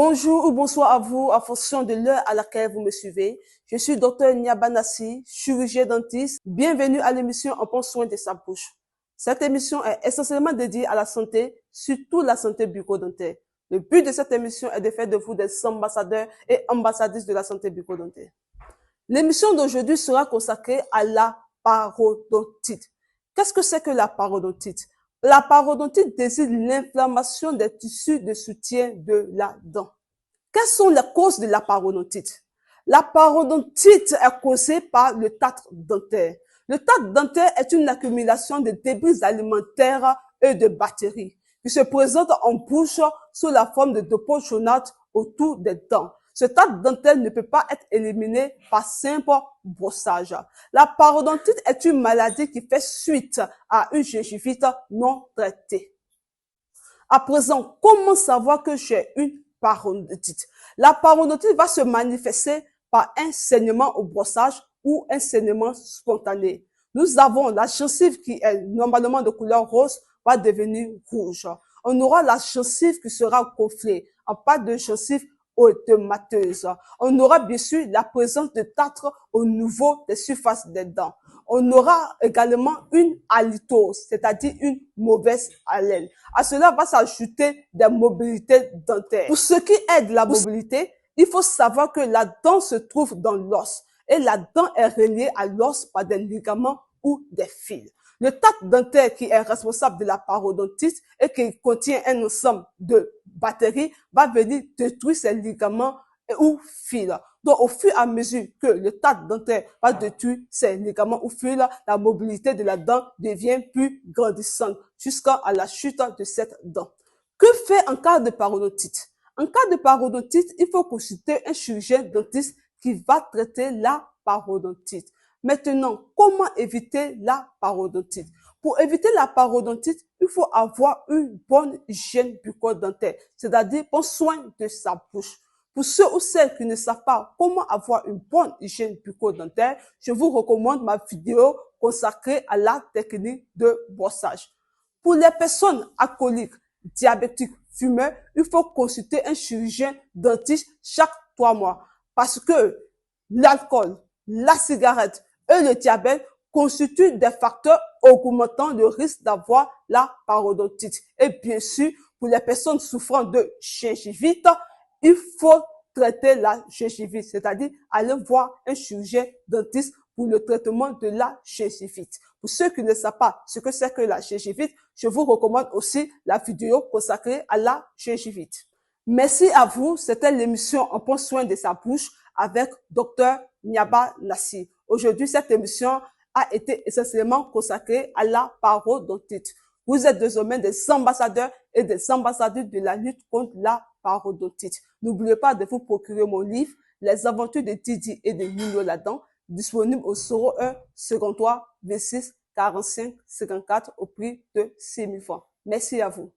Bonjour ou bonsoir à vous en fonction de l'heure à laquelle vous me suivez. Je suis Dr Nyaba Nassi, chirurgien dentiste. Bienvenue à l'émission On prend soin de sa bouche. Cette émission est essentiellement dédiée à la santé, surtout la santé bucco-dentaire. Le but de cette émission est de faire de vous des ambassadeurs et ambassadrices de la santé bucco-dentaire. L'émission d'aujourd'hui sera consacrée à la parodontite. Qu'est-ce que c'est que la parodontite? La parodontite désigne l'inflammation des tissus de soutien de la dent. Quelles sont les causes de la parodontite? La parodontite est causée par le tartre dentaire. Le tartre dentaire est une accumulation de débris alimentaires et de bactéries qui se présente en bouche sous la forme de dépôts jaunâtres autour des dents. Ce tartre dentaire ne peut pas être éliminé par simple brossage. La parodontite est une maladie qui fait suite à une gingivite non traitée. À présent, comment savoir que j'ai une parodontite? La parodontite va se manifester par un saignement au brossage ou un saignement spontané. Nous avons la gencive qui est normalement de couleur rose va devenir rouge. On aura la gencive qui sera gonflée, en pas de gencive oedemateuses. On aura bien sûr la présence de tartre au niveau des surfaces des dents. On aura également une halitose, c'est-à-dire une mauvaise haleine. À cela va s'ajouter des mobilités dentaires. Pour ce qui est de la mobilité, il faut savoir que la dent se trouve dans l'os et la dent est reliée à l'os par des ligaments ou des fils. Le tartre dentaire qui est responsable de la parodontite et qui contient un ensemble de bactéries va venir détruire ces ligaments ou fils. Donc, au fur et à mesure que le tartre dentaire va détruire ces ligaments ou fils, la mobilité de la dent devient plus grandissante jusqu'à la chute de cette dent. Que faire en cas de parodontite? En cas de parodontite, il faut consulter un chirurgien dentiste qui va traiter la parodontite. Maintenant, comment éviter la parodontite? Pour éviter la parodontite, il faut avoir une bonne hygiène bucco-dentaire, c'est-à-dire prendre soin de sa bouche. Pour ceux ou celles qui ne savent pas comment avoir une bonne hygiène bucco-dentaire, je vous recommande ma vidéo consacrée à la technique de brossage. Pour les personnes alcooliques, diabétiques, fumeurs, il faut consulter un chirurgien dentiste chaque 3 mois parce que l'alcool, la cigarette et le diabète constituent des facteurs augmentant le risque d'avoir la parodontite. Et bien sûr, pour les personnes souffrant de gingivite, il faut traiter la gingivite, c'est-à-dire aller voir un chirurgien dentiste pour le traitement de la gingivite. Pour ceux qui ne savent pas ce que c'est que la gingivite, je vous recommande aussi la vidéo consacrée à la gingivite. Merci à vous. C'était l'émission On prend soin de sa bouche avec Dr Nyaba Nassi. Aujourd'hui, cette émission a été essentiellement consacrée à la parodontite. Vous êtes désormais des ambassadeurs et des ambassadeurs de la lutte contre la parodontite. N'oubliez pas de vous procurer mon livre, Les aventures de Didi et de Nino Ladan, disponible au 01 53 26 45 54 au prix de 6 000 francs. Merci à vous.